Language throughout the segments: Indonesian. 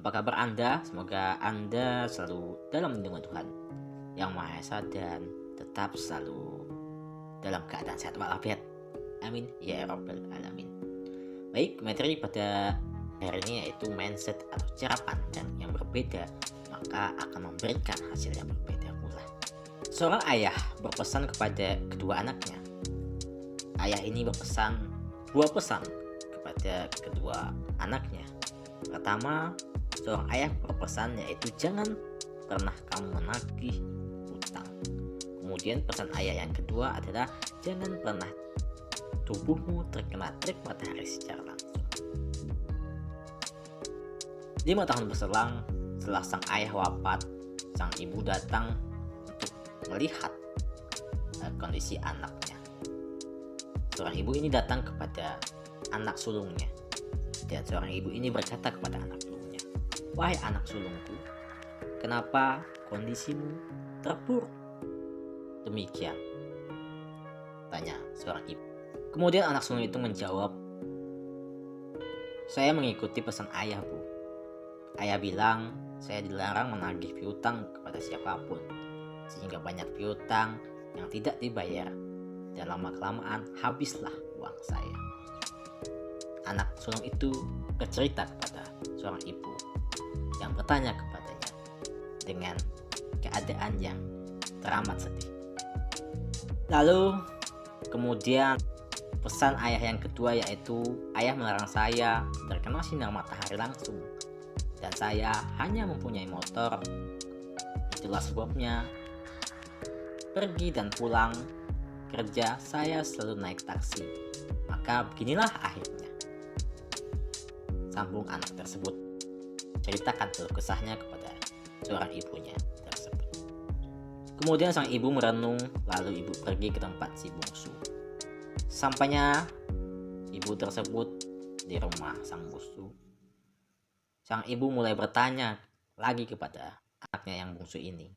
Apa kabar Anda? Semoga Anda selalu dalam lindungan Tuhan Yang Maha Esa dan tetap selalu dalam keadaan sehat walafiat. Amin ya rabbal alamin. Baik, materi pada hari ini yaitu mindset atau cara pandang yang berbeda maka akan memberikan hasil yang berbeda pula. Seorang ayah berpesan kepada kedua anaknya. Ayah ini berpesan dua pesan kepada kedua anaknya. Pertama, seorang ayah berpesan yaitu jangan pernah kamu menagih hutang. Kemudian pesan ayah yang kedua adalah jangan pernah tubuhmu terkena terik matahari secara langsung. 5 tahun berselang setelah sang ayah wafat, sang ibu datang untuk melihat kondisi anaknya. Seorang ibu ini datang kepada anak sulungnya, dan seorang ibu ini berkata kepada anak sulungnya, "Wahai anak sulungku, kenapa kondisimu terpuruk demikian?" tanya seorang ibu. Kemudian anak sulung itu menjawab, "Saya mengikuti pesan ayah, Bu. Ayah bilang saya dilarang menagih piutang kepada siapapun, sehingga banyak piutang yang tidak dibayar, dan lama-kelamaan habislah uang saya." Anak sulung itu bercerita kepada seorang ibu yang bertanya kepadanya dengan keadaan yang teramat sedih. Lalu kemudian pesan ayah yang kedua yaitu ayah melarang saya terkena sinar matahari langsung, dan saya hanya mempunyai motor. Itulah sebabnya pergi dan pulang kerja saya selalu naik taksi. Maka beginilah akhirnya, sambung anak tersebut ceritakan keluh kesahnya kepada seorang ibunya tersebut. Kemudian sang ibu merenung, lalu ibu pergi ke tempat si bungsu. Sampainya ibu tersebut di rumah sang bungsu, sang ibu mulai bertanya lagi kepada anaknya yang bungsu ini.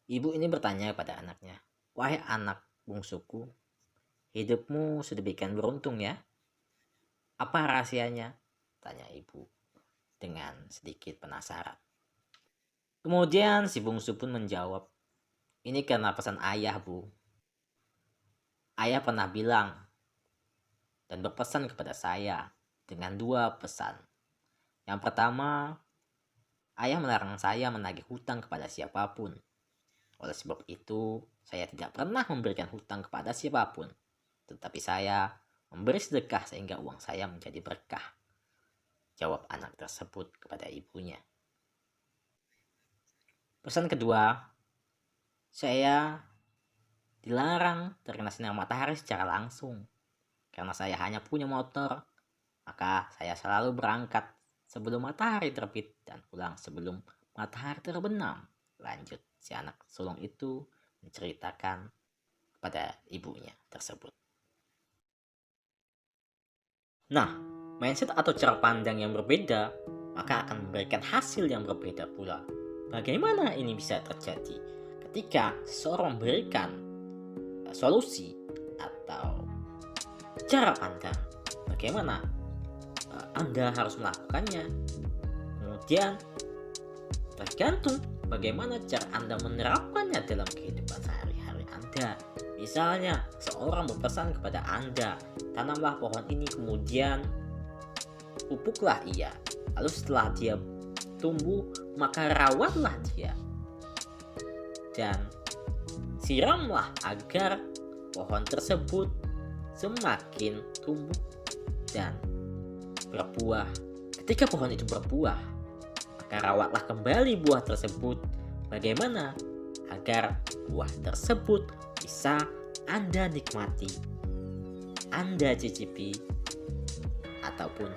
Ibu ini bertanya kepada anaknya, "Wahai anak bungsuku, hidupmu sedemikian beruntung ya? Apa rahasianya?" tanya ibu dengan sedikit penasaran. Kemudian si bungsu pun menjawab, "Ini karena pesan ayah, Bu. Ayah pernah bilang dan berpesan kepada saya dengan dua pesan. Yang pertama, ayah melarang saya menagih hutang kepada siapapun. Oleh sebab itu, saya tidak pernah memberikan hutang kepada siapapun, tetapi saya memberi sedekah sehingga uang saya menjadi berkah," jawab anak tersebut kepada ibunya. Pesan kedua, saya dilarang terkena sinar matahari secara langsung. Karena saya hanya punya motor, maka saya selalu berangkat sebelum matahari terbit dan pulang sebelum matahari terbenam. Lanjut si anak sulung itu menceritakan kepada ibunya tersebut. Nah, mindset atau cara pandang yang berbeda maka akan memberikan hasil yang berbeda pula. Bagaimana ini bisa terjadi? Ketika seseorang memberikan solusi atau cara pandang, bagaimana Anda harus melakukannya. Kemudian tergantung bagaimana cara Anda menerapkannya dalam kehidupan sehari-hari Anda. Misalnya seorang berpesan kepada Anda, tanamlah pohon ini, kemudian pupuklah ia. Lalu setelah dia tumbuh, maka rawatlah dia dan siramlah agar pohon tersebut semakin tumbuh dan berbuah. Ketika pohon itu berbuah, maka rawatlah kembali buah tersebut. Bagaimana agar buah tersebut bisa Anda nikmati, Anda cicipi, ataupun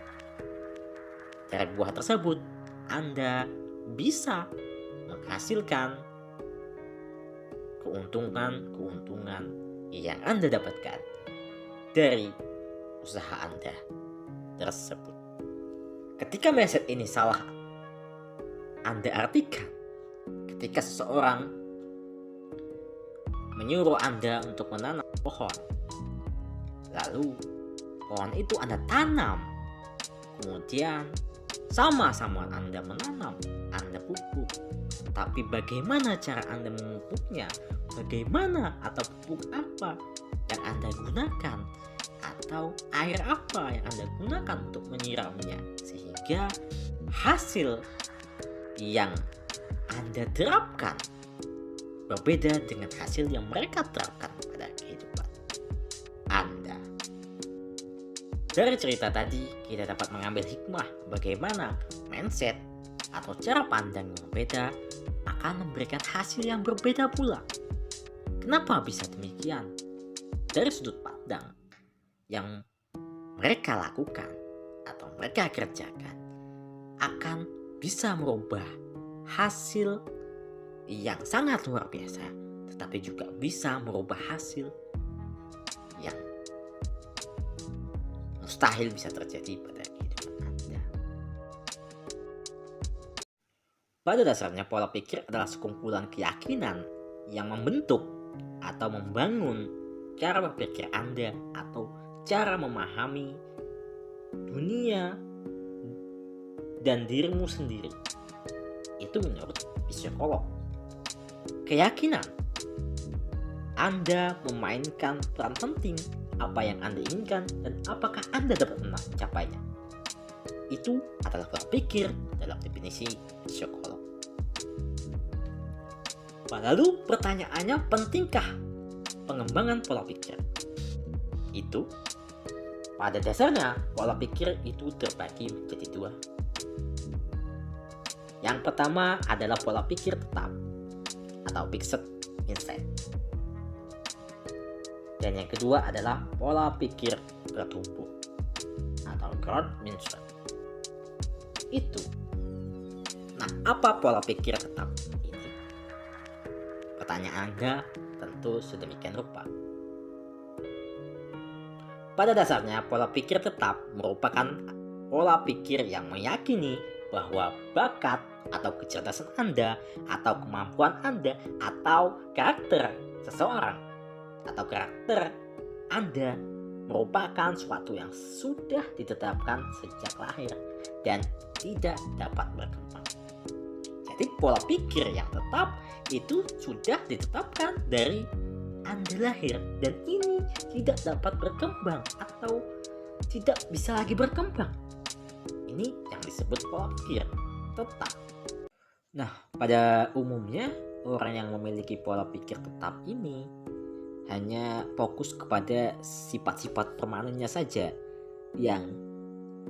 dari buah tersebut Anda bisa menghasilkan keuntungan yang Anda dapatkan dari usaha Anda tersebut. Ketika mindset ini salah Anda artikan, ketika seseorang menyuruh Anda untuk menanam pohon, lalu pohon itu Anda tanam, kemudian Sama-sama Anda menanam, Anda pupuk. Tapi bagaimana cara Anda memupuknya? Bagaimana atau pupuk apa yang Anda gunakan? Atau air apa yang Anda gunakan untuk menyiramnya? Sehingga hasil yang Anda terapkan berbeda dengan hasil yang mereka terapkan pada kehidupan Anda. Dari cerita tadi, kita dapat mengambil hikmah bagaimana mindset atau cara pandang yang berbeda akan memberikan hasil yang berbeda pula. Kenapa bisa demikian? Dari sudut pandang yang mereka lakukan atau mereka kerjakan akan bisa merubah hasil yang sangat luar biasa, tetapi juga bisa merubah hasil yang mustahil bisa terjadi pada kehidupan Anda. Pada dasarnya pola pikir adalah sekumpulan keyakinan yang membentuk atau membangun cara berpikir Anda atau cara memahami dunia dan dirimu sendiri. Itu menurut psikolog. Keyakinan Anda memainkan peran penting apa yang Anda inginkan dan apakah Anda dapat mencapainya. Itu adalah pola pikir dalam definisi psikolog. Lalu pertanyaannya, pentingkah pengembangan pola pikir? Itu pada dasarnya pola pikir itu terbagi menjadi dua. Yang pertama adalah pola pikir tetap atau fixed mindset. Dan yang kedua adalah pola pikir bertumbuh atau growth mindset. Itu. Nah, apa pola pikir tetap ini? Pertanyaan Anda tentu sedemikian rupa. Pada dasarnya, pola pikir tetap merupakan pola pikir yang meyakini bahwa bakat atau kecerdasan Anda atau kemampuan Anda atau karakter seseorang atau karakter Anda merupakan suatu yang sudah ditetapkan sejak lahir dan tidak dapat berkembang. Jadi pola pikir yang tetap itu sudah ditetapkan dari Anda lahir dan ini tidak dapat berkembang atau tidak bisa lagi berkembang. Ini yang disebut pola pikir tetap. Nah, pada umumnya orang yang memiliki pola pikir tetap ini hanya fokus kepada sifat-sifat permanennya saja yang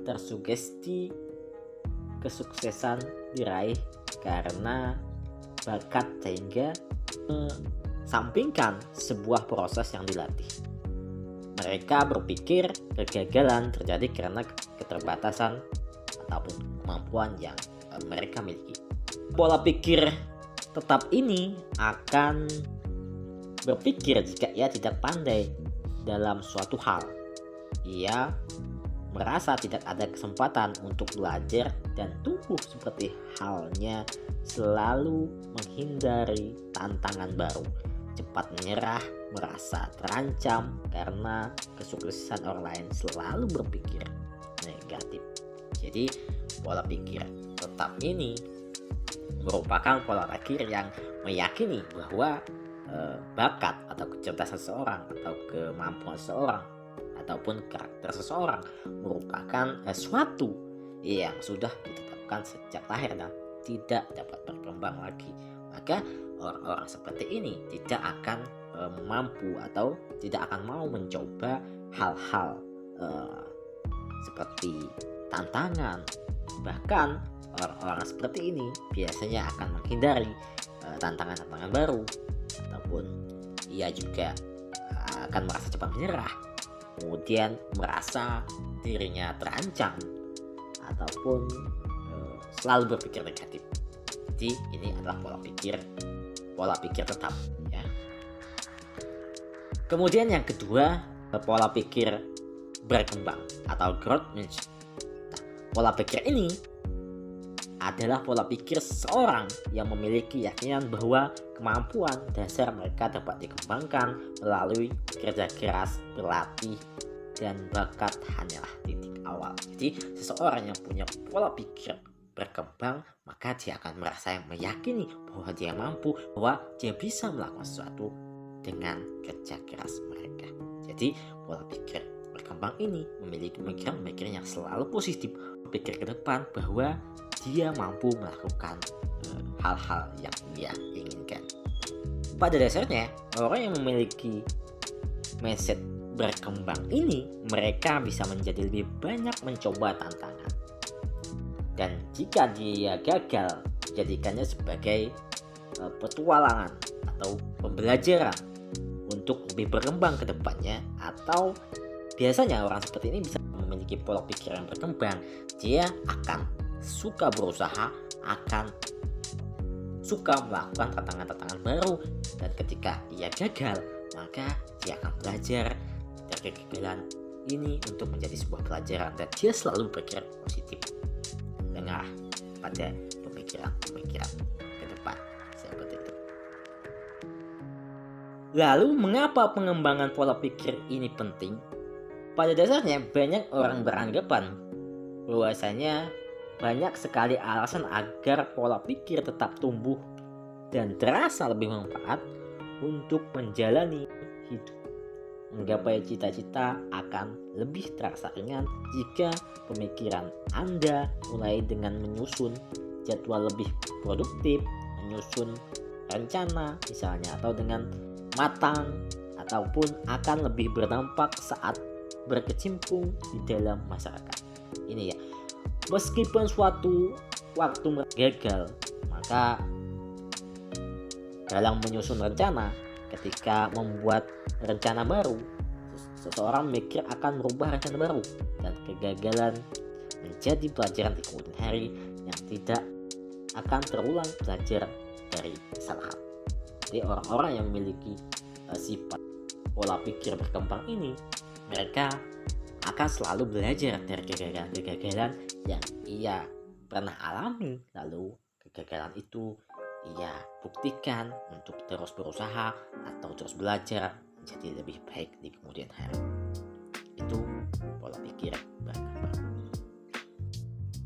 tersugesti kesuksesan diraih karena bakat sehingga sampingkan sebuah proses yang dilatih. Mereka berpikir kegagalan terjadi karena keterbatasan ataupun kemampuan yang mereka miliki. Pola pikir tetap ini akan berpikir jika ia tidak pandai dalam suatu hal. Ia merasa tidak ada kesempatan untuk belajar dan tumbuh seperti halnya selalu menghindari tantangan baru. Cepat menyerah, merasa terancam karena kesuksesan orang lain, selalu berpikir negatif. Jadi pola pikir tetap ini merupakan pola pikir yang meyakini bahwa bakat atau kecerdasan seseorang atau kemampuan seseorang ataupun karakter seseorang merupakan sesuatu yang sudah ditetapkan sejak lahir dan tidak dapat berkembang lagi. Maka orang-orang seperti ini tidak akan mampu atau tidak akan mau mencoba hal-hal seperti tantangan. Bahkan orang-orang seperti ini biasanya akan menghindari tantangan-tantangan baru, ataupun ia juga akan merasa cepat menyerah, kemudian merasa dirinya terancam ataupun selalu berpikir negatif. Jadi ini adalah pola pikir tetap ya. Kemudian yang kedua, pola pikir berkembang atau growth mindset. Nah, pola pikir ini adalah pola pikir seseorang yang memiliki keyakinan bahwa kemampuan dasar mereka dapat dikembangkan melalui kerja keras, berlatih, dan bakat hanyalah titik awal. Jadi seseorang yang punya pola pikir berkembang, maka dia akan merasa meyakini bahwa dia mampu, bahwa dia bisa melakukan sesuatu dengan kerja keras mereka. Jadi pola pikir berkembang ini memiliki pemikiran yang selalu positif, berpikir ke depan bahwa dia mampu melakukan hal-hal yang dia inginkan. Pada dasarnya, orang yang memiliki mindset berkembang ini, mereka bisa menjadi lebih banyak mencoba tantangan. Dan jika dia gagal, jadikannya sebagai petualangan atau pembelajaran untuk lebih berkembang ke depannya. Atau biasanya orang seperti ini bisa memiliki pola pikir yang berkembang. Dia akan suka berusaha, akan suka melakukan tantangan-tantangan baru, dan ketika ia gagal, maka dia akan belajar dari kegagalan ini untuk menjadi sebuah pelajaran, dan dia selalu berpikir positif. Dengar pada pemikiran ke depan seperti itu. Lalu mengapa pengembangan pola pikir ini penting? Pada dasarnya banyak orang beranggapan bahwasanya banyak sekali alasan agar pola pikir tetap tumbuh dan terasa lebih bermanfaat untuk menjalani hidup. Menggapai cita-cita akan lebih terasa ringan jika pemikiran Anda mulai dengan menyusun jadwal lebih produktif, menyusun rencana misalnya, atau dengan matang, ataupun akan lebih berdampak saat berkecimpung di dalam masyarakat. Ini ya, meskipun suatu waktu gagal, maka dalam menyusun rencana, ketika membuat rencana baru, seseorang mikir akan merubah rencana baru, dan kegagalan menjadi pelajaran di kemudian hari yang tidak akan terulang, belajar dari kesalahan. Jadi orang-orang yang memiliki sifat pola pikir berkembang ini, mereka akan selalu belajar dari kegagalan yang ia pernah alami, lalu kegagalan itu ia buktikan untuk terus berusaha atau terus belajar menjadi lebih baik di kemudian hari. Itu pola pikir berkembang.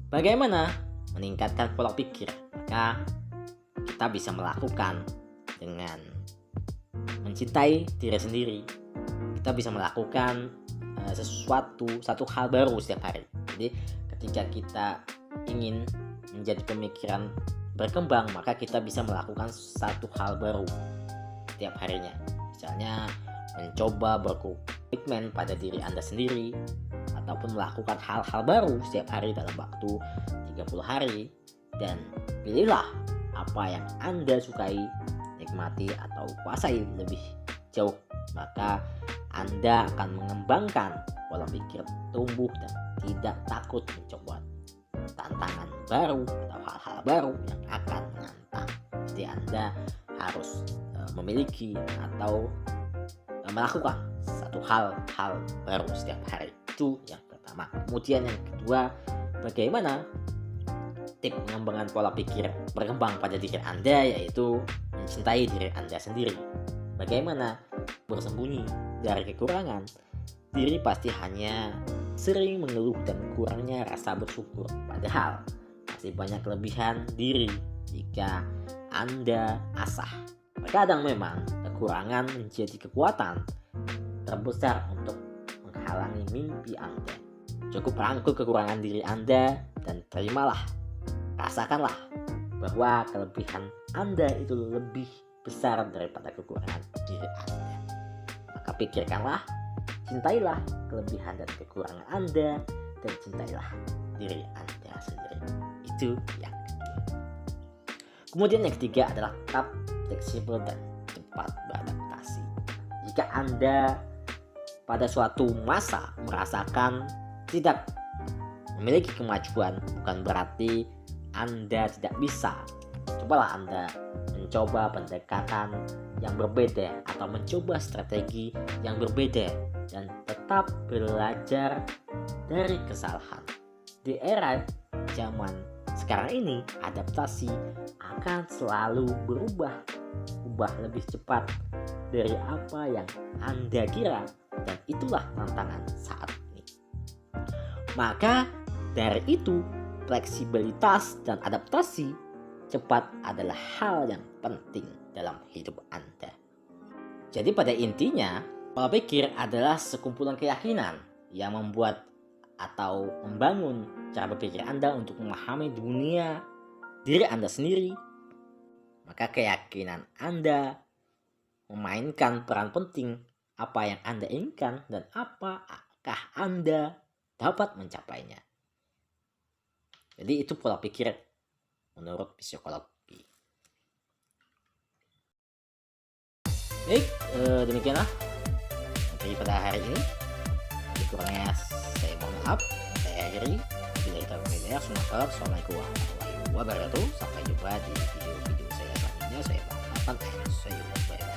Bagaimana meningkatkan pola pikir? Maka kita bisa melakukan dengan mencintai diri sendiri. Kita bisa melakukan satu hal baru setiap hari. Jadi ketika kita ingin menjadi pemikiran berkembang, maka kita bisa melakukan satu hal baru setiap harinya. Misalnya mencoba berkomitmen pada diri Anda sendiri, ataupun melakukan hal-hal baru setiap hari dalam waktu 30 hari. Dan pilihlah apa yang Anda sukai, nikmati atau kuasai lebih jauh, maka Anda akan mengembangkan pola pikir tumbuh dan tidak takut mencoba tantangan baru atau hal-hal baru yang akan menantang. Jadi Anda harus memiliki atau melakukan satu hal baru setiap hari. Itu yang pertama. Kemudian yang kedua, bagaimana tip pengembangan pola pikir berkembang pada diri Anda, yaitu mencintai diri Anda sendiri. Bagaimana bersembunyi dari kekurangan? Diri pasti hanya sering mengeluh dan kurangnya rasa bersyukur, padahal masih banyak kelebihan diri jika Anda asah. Terkadang memang kekurangan menjadi kekuatan terbesar untuk menghalangi mimpi Anda. Cukup rangkul kekurangan diri Anda dan terimalah, rasakanlah bahwa kelebihan Anda itu lebih besar daripada kekurangan diri Anda. Maka pikirkanlah, cintailah kelebihan dan kekurangan Anda, dan cintailah diri Anda sendiri. Itu yang kedua. Kemudian yang ketiga adalah tetap fleksibel dan cepat beradaptasi. Jika Anda pada suatu masa merasakan tidak memiliki kemajuan, bukan berarti Anda tidak bisa. Cobalah Anda mencoba pendekatan yang berbeda atau mencoba strategi yang berbeda, dan tetap belajar dari kesalahan. Di era zaman sekarang ini, adaptasi akan selalu berubah ubah lebih cepat dari apa yang Anda kira, dan itulah tantangan saat ini. Maka dari itu, fleksibilitas dan adaptasi cepat adalah hal yang penting dalam hidup Anda. Jadi pada intinya, pola pikir adalah sekumpulan keyakinan yang membuat atau membangun cara berpikir Anda untuk memahami dunia, diri Anda sendiri. Maka keyakinan Anda memainkan peran penting apa yang Anda inginkan dan apakah Anda dapat mencapainya. Jadi itu pola pikir menurut psikologi. Baik, demikianlah materi pada hari ini. Kurangnya saya mohon maaf. Saya akhiri. Bila kita berbeda, Assalamualaikum warahmatullahi wabarakatuh. Sampai jumpa di video-video saya selanjutnya. Saya Bang Afan. Saya